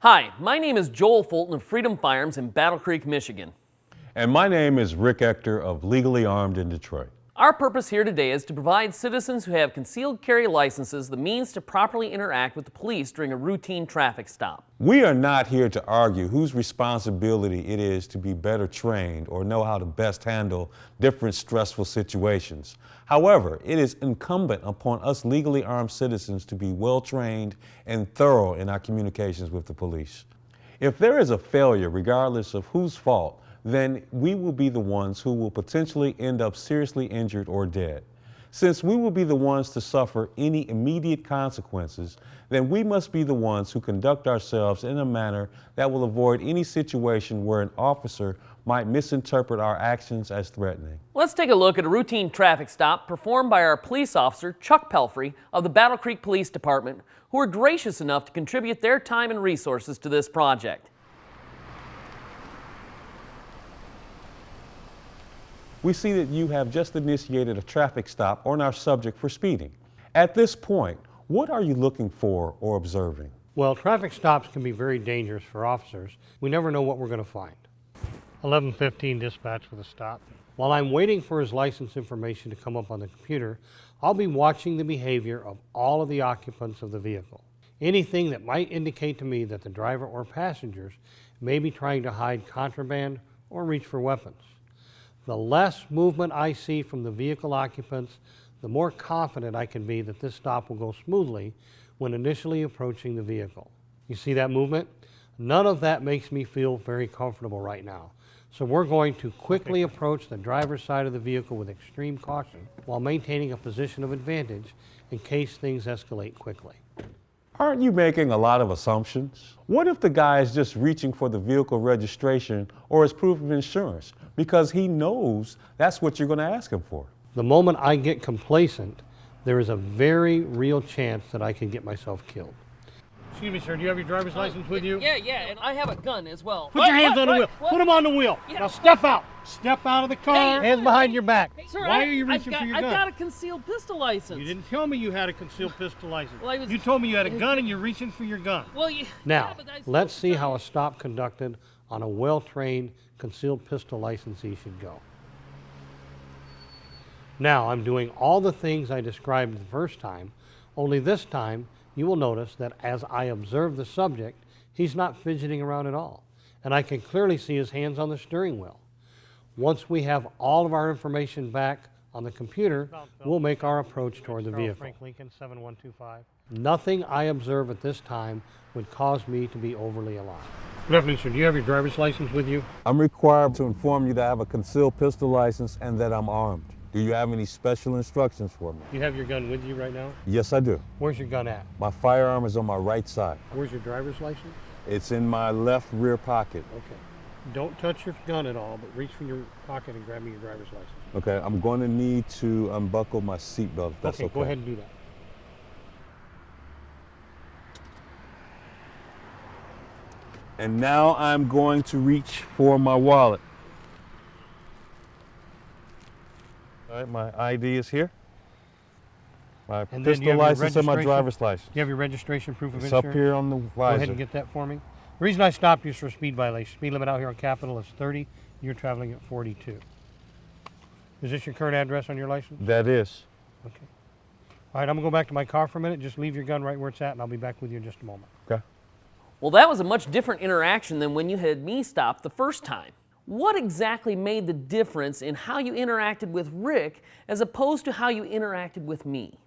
Hi, my name is Joel Fulton of Freedom Firearms in Battle Creek, Michigan. And my name is Rick Ector of Legally Armed in Detroit. Our purpose here today is to provide citizens who have concealed carry licenses the means to properly interact with the police during a routine traffic stop. We are not here to argue whose responsibility it is to be better trained or know how to best handle different stressful situations. However, it is incumbent upon us legally armed citizens to be well trained and thorough in our communications with the police. If there is a failure, regardless of whose fault, then we will be the ones who will potentially end up seriously injured or dead. Since we will be the ones to suffer any immediate consequences, then we must be the ones who conduct ourselves in a manner that will avoid any situation where an officer might misinterpret our actions as threatening. Let's take a look at a routine traffic stop performed by our police officer, Chuck Pelfrey of the Battle Creek Police Department, who were gracious enough to contribute their time and resources to this project. We see that you have just initiated a traffic stop on our subject for speeding. At this point, what are you looking for or observing? Well, traffic stops can be very dangerous for officers. We never know what we're going to find. 11:15 dispatch for the stop. While I'm waiting for his license information to come up on the computer, I'll be watching the behavior of all of the occupants of the vehicle. Anything that might indicate to me that the driver or passengers may be trying to hide contraband or reach for weapons. The less movement I see from the vehicle occupants, the more confident I can be that this stop will go smoothly when initially approaching the vehicle. You see that movement? None of that makes me feel very comfortable right now. So we're going to quickly approach the driver's side of the vehicle with extreme caution while maintaining a position of advantage in case things escalate quickly. Aren't you making a lot of assumptions? What if the guy is just reaching for the vehicle registration or his proof of insurance because he knows that's what you're going to ask him for? The moment I get complacent, there is a very real chance that I can get myself killed. Excuse me, sir, do you have your driver's license with you? Yeah, and I have a gun as well. Put your hands on the wheel. Put them on the wheel. Yeah. Now step out. Step out of the car. Hands behind your back. Sir, Why are you reaching for your gun? I've got a concealed pistol license. You didn't tell me you had a concealed pistol license. Well, you told me you had a gun and you're reaching for your gun. Well, now, let's see how a stop conducted on a well-trained concealed pistol licensee should go. Now, I'm doing all the things I described the first time, only this time you will notice that as I observe the subject, he's not fidgeting around at all, and I can clearly see his hands on the steering wheel. Once we have all of our information back on the computer, we'll make our approach toward the vehicle. Frank Lincoln, 7125. Nothing I observe at this time would cause me to be overly alarmed. Good afternoon, sir. Do you have your driver's license with you? I'm required to inform you that I have a concealed pistol license and that I'm armed. Do you have any special instructions for me? You have your gun with you right now? Yes, I do. Where's your gun at? My firearm is on my right side. Where's your driver's license? It's in my left rear pocket. Okay. Don't touch your gun at all, but reach for your pocket and grab me your driver's license. Okay, I'm going to need to unbuckle my seatbelt if that's okay. Go ahead and do that. And now I'm going to reach for my wallet. All right, my ID is here. My pistol license and my driver's license. Do you have your registration proof of It's insurance? up here on the visor. Go ahead and get that for me. The reason I stopped you is for a speed violation. Speed limit out here on Capitol is 30. You're traveling at 42. Is this your current address on your license? That is. Okay. All right, I'm going to go back to my car for a minute. Just leave your gun right where it's at, and I'll be back with you in just a moment. Okay. Well, that was a much different interaction than when you had me stopped the first time. What exactly made the difference in how you interacted with Rick as opposed to how you interacted with me?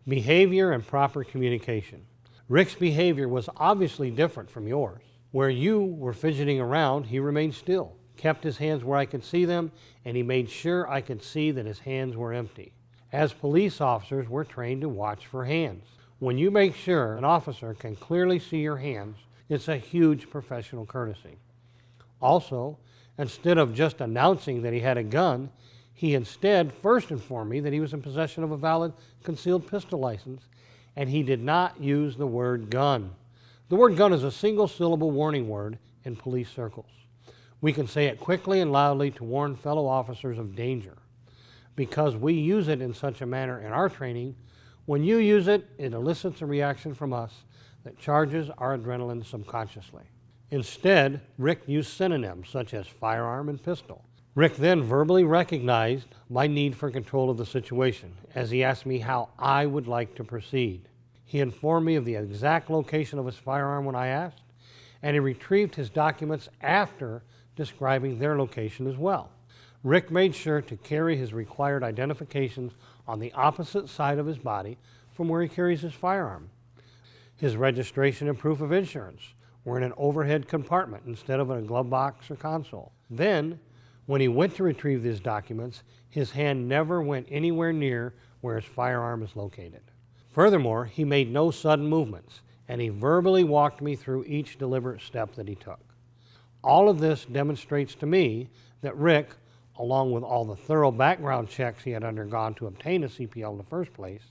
Behavior and proper communication. Rick's behavior was obviously different from yours. Where you were fidgeting around, he remained still, kept his hands where I could see them, and he made sure I could see that his hands were empty. As police officers, we're trained to watch for hands. When you make sure an officer can clearly see your hands, it's a huge professional courtesy. Also, instead of just announcing that he had a gun, he instead first informed me that he was in possession of a valid concealed pistol license, and he did not use the word gun. The word gun is a single-syllable warning word in police circles. We can say it quickly and loudly to warn fellow officers of danger. Because we use it in such a manner in our training, When you use it, it elicits a reaction from us that charges our adrenaline subconsciously. Instead, Rick used synonyms such as firearm and pistol. Rick then verbally recognized my need for control of the situation as he asked me how I would like to proceed. He informed me of the exact location of his firearm when I asked, and he retrieved his documents after describing their location as well. Rick made sure to carry his required identifications on the opposite side of his body from where he carries his firearm. His registration and proof of insurance were in an overhead compartment instead of in a glove box or console. Then, when he went to retrieve his documents, his hand never went anywhere near where his firearm is located. Furthermore, he made no sudden movements, and he verbally walked me through each deliberate step that he took. All of this demonstrates to me that Rick, along with all the thorough background checks he had undergone to obtain a CPL in the first place,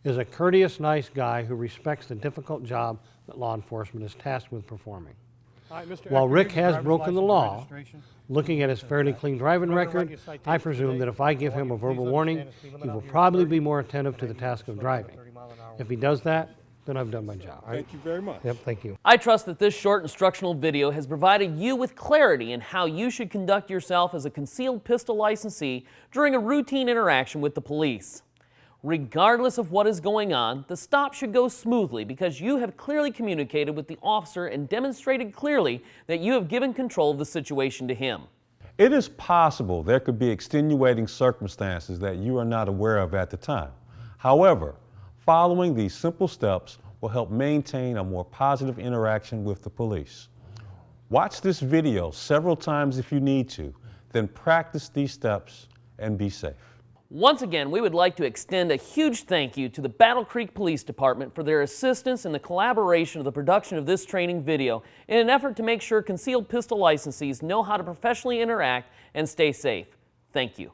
is a courteous, nice guy who respects the difficult job that law enforcement is tasked with performing. While Rick has broken the law, looking at his fairly clean driving record, I presume that if I give him a verbal warning, he will probably be more attentive to the task of driving. If he does that, then I've done my job. Thank you very much. Yep, thank you. I trust that this short instructional video has provided you with clarity in how you should conduct yourself as a concealed pistol licensee during a routine interaction with the police. Regardless of what is going on, the stop should go smoothly because you have clearly communicated with the officer and demonstrated clearly that you have given control of the situation to him. It is possible there could be extenuating circumstances that you are not aware of at the time. However, following these simple steps will help maintain a more positive interaction with the police. Watch this video several times if you need to, then practice these steps and be safe. Once again, we would like to extend a huge thank you to the Battle Creek Police Department for their assistance in the collaboration of the production of this training video in an effort to make sure concealed pistol licensees know how to professionally interact and stay safe. Thank you.